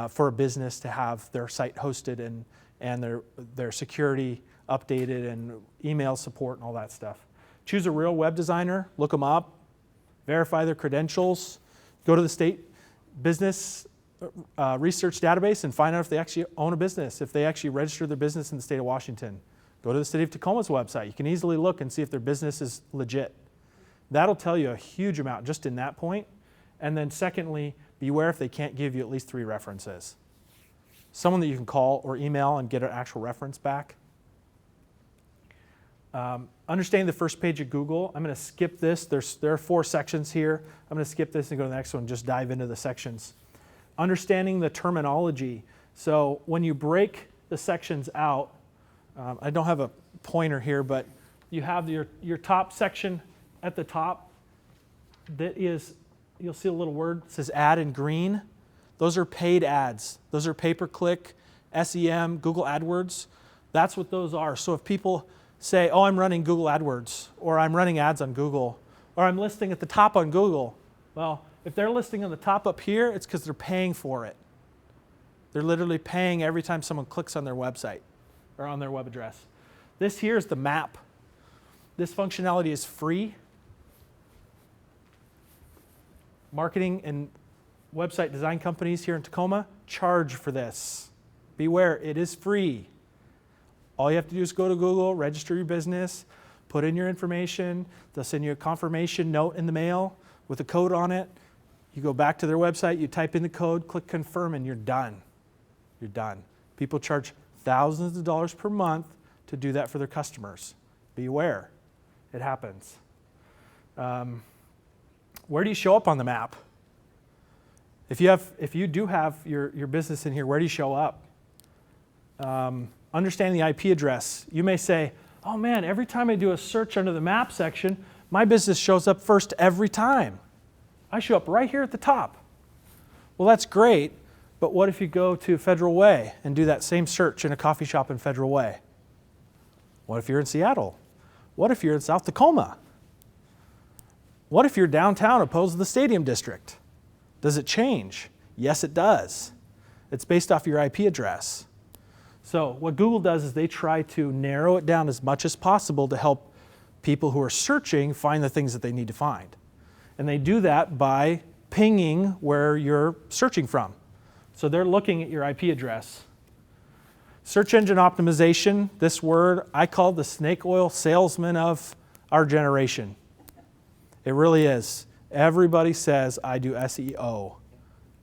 S1: for a business to have their site hosted and their security updated and email support and all that stuff. Choose a real web designer, look them up, verify their credentials, go to the state business research database and find out if they actually own a business, if they actually register their business in the state of Washington. Go to the city of Tacoma's website. You can easily look and see if their business is legit. That'll tell you a huge amount just in that point. And then secondly, beware if they can't give you at least 3 references. Someone that you can call or email and get an actual reference back. Understanding the first page of Google. I'm going to skip this. There are 4 sections here. I'm going to skip this and go to the next one and just dive into the sections. Understanding the terminology. So when you break the sections out, I don't have a pointer here, but you have your top section at the top that is, you'll see a little word that says ad in green. Those are paid ads. Those are pay-per-click, SEM, Google AdWords. That's what those are. So if people say, oh, I'm running Google AdWords, or I'm running ads on Google, or I'm listing at the top on Google, well, if they're listing on the top up here, it's because they're paying for it. They're literally paying every time someone clicks on their website or on their web address. This here is the map. This functionality is free. Marketing and website design companies here in Tacoma charge for this. Beware, it is free. All you have to do is go to Google, register your business, put in your information. They'll send you a confirmation note in the mail with a code on it. You go back to their website, you type in the code, click confirm, and you're done. You're done. People charge thousands of dollars per month to do that for their customers. Beware, it happens. Where do you show up on the map? If you do have your business in here, where do you show up? Understanding the IP address. You may say, oh man, every time I do a search under the map section, my business shows up first every time. I show up right here at the top. Well, that's great, but what if you go to Federal Way and do that same search in a coffee shop in Federal Way? What if you're in Seattle? What if you're in South Tacoma? What if you're downtown opposed to the Stadium District? Does it change? Yes, it does. It's based off your IP address. So what Google does is they try to narrow it down as much as possible to help people who are searching find the things that they need to find. And they do that by pinging where you're searching from. So they're looking at your IP address. Search engine optimization, this word, I call the snake oil salesman of our generation. It really is. Everybody says, I do SEO.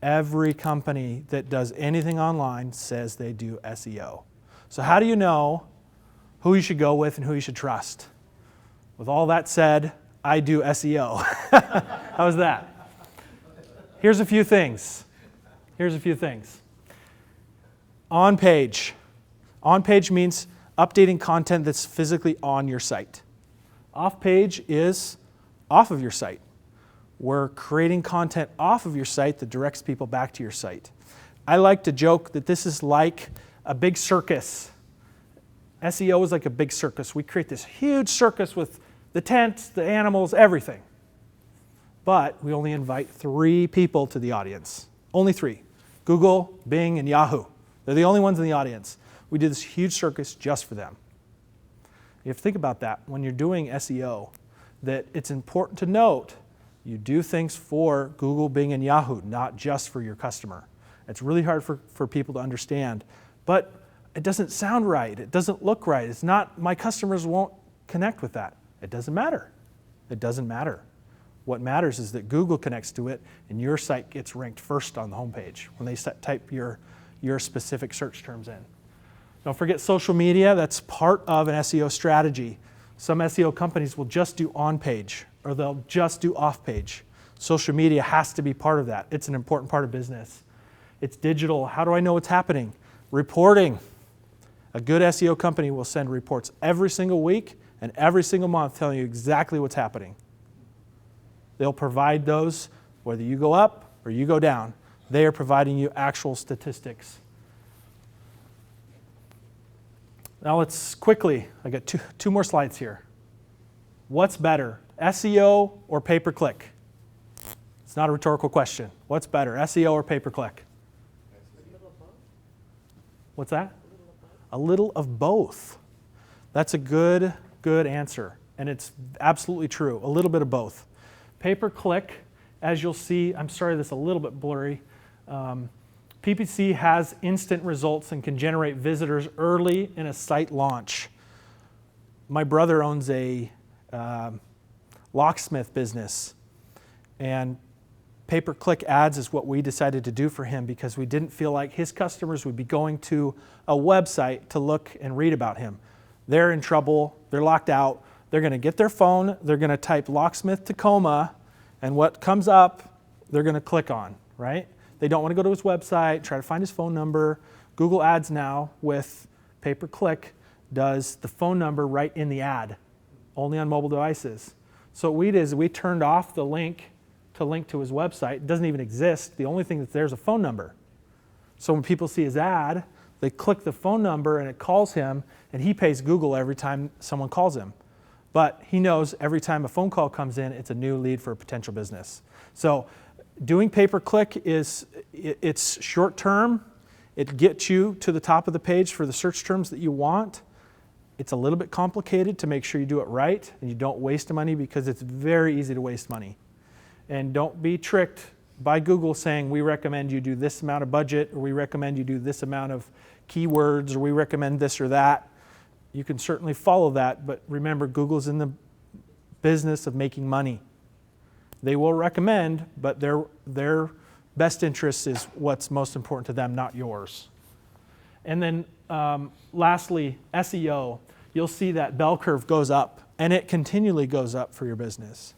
S1: Every company that does anything online says they do SEO. So how do you know who you should go with and who you should trust? With all that said, I do SEO. How's that? Here's a few things. On page. On page means updating content that's physically on your site. Off page is off of your site. We're creating content off of your site that directs people back to your site. I like to joke that this is like a big circus. SEO is like a big circus. We create this huge circus with the tent, the animals, everything. But we only invite 3 people to the audience. Only 3. Google, Bing, and Yahoo. They're the only ones in the audience. We did this huge circus just for them. You have to think about that when you're doing SEO, that it's important to note you do things for Google, Bing, and Yahoo, not just for your customer. It's really hard for people to understand, but it doesn't sound right. It doesn't look right. It's not, my customers won't connect with that. It doesn't matter. It doesn't matter. What matters is that Google connects to it and your site gets ranked first on the homepage when they type your specific search terms in. Don't forget social media. That's part of an SEO strategy. Some SEO companies will just do on-page or they'll just do off-page. Social media has to be part of that. It's an important part of business. It's digital. How do I know what's happening? Reporting. A good SEO company will send reports every single week and every single month telling you exactly what's happening. They'll provide those whether you go up or you go down. They are providing you actual statistics. Now let's quickly, I got two more slides here. What's better, SEO or pay-per-click? It's not a rhetorical question. What's better, SEO or pay-per-click? What's that? A little of both. That's a good answer, and it's absolutely true. A little bit of both. Pay-per-click, as you'll see, I'm sorry this is a little bit blurry. PPC has instant results and can generate visitors early in a site launch. My brother owns a locksmith business, and pay-per-click ads is what we decided to do for him because we didn't feel like his customers would be going to a website to look and read about him. They're in trouble, they're locked out, they're going to get their phone, they're going to type locksmith Tacoma, and what comes up, they're going to click on, right? They don't want to go to his website, try to find his phone number. Google Ads now with pay-per-click does the phone number right in the ad, only on mobile devices. So what we did is we turned off the link to his website. It doesn't even exist. The only thing that's there is a phone number. So when people see his ad, they click the phone number and it calls him, and he pays Google every time someone calls him. But he knows every time a phone call comes in, it's a new lead for a potential business. So doing pay-per-click it's short term. It gets you to the top of the page for the search terms that you want. It's a little bit complicated to make sure you do it right and you don't waste money because it's very easy to waste money. And don't be tricked by Google saying we recommend you do this amount of budget, or we recommend you do this amount of keywords, or we recommend this or that. You can certainly follow that, but remember, Google's in the business of making money. They will recommend, but their best interest is what's most important to them, not yours. And then lastly, SEO. You'll see that bell curve goes up, and it continually goes up for your business.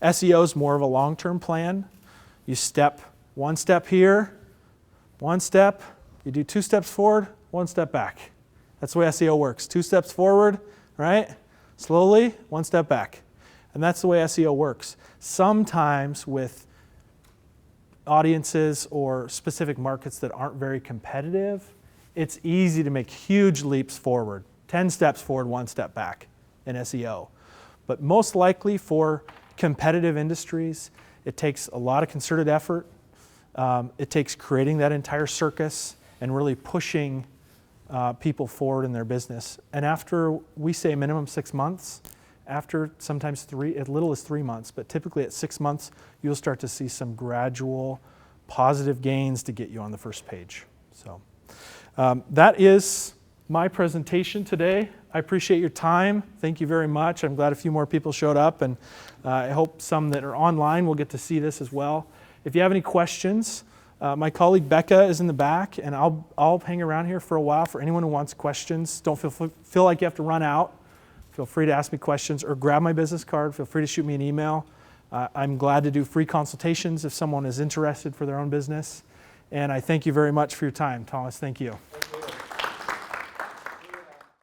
S1: SEO is more of a long-term plan. You step one step here, one step, you do 2 steps forward, 1 step back. That's the way SEO works. 2 steps forward, right? Slowly, 1 step back. And that's the way SEO works. Sometimes with audiences or specific markets that aren't very competitive, it's easy to make huge leaps forward. 10 steps forward, 1 step back in SEO. But most likely for competitive industries, it takes a lot of concerted effort. It takes creating that entire circus and really pushing people forward in their business. And after, we say minimum 6 months, after sometimes as little as 3 months, but typically at 6 months, you'll start to see some gradual positive gains to get you on the first page. So that is my presentation today. I appreciate your time. Thank you very much. I'm glad a few more people showed up, and I hope some that are online will get to see this as well. If you have any questions, my colleague Becca is in the back, and I'll hang around here for a while for anyone who wants questions. Don't feel like you have to run out. Feel free to ask me questions or grab my business card. Feel free to shoot me an email. I'm glad to do free consultations if someone is interested for their own business. And I thank you very much for your time. Thomas, thank you.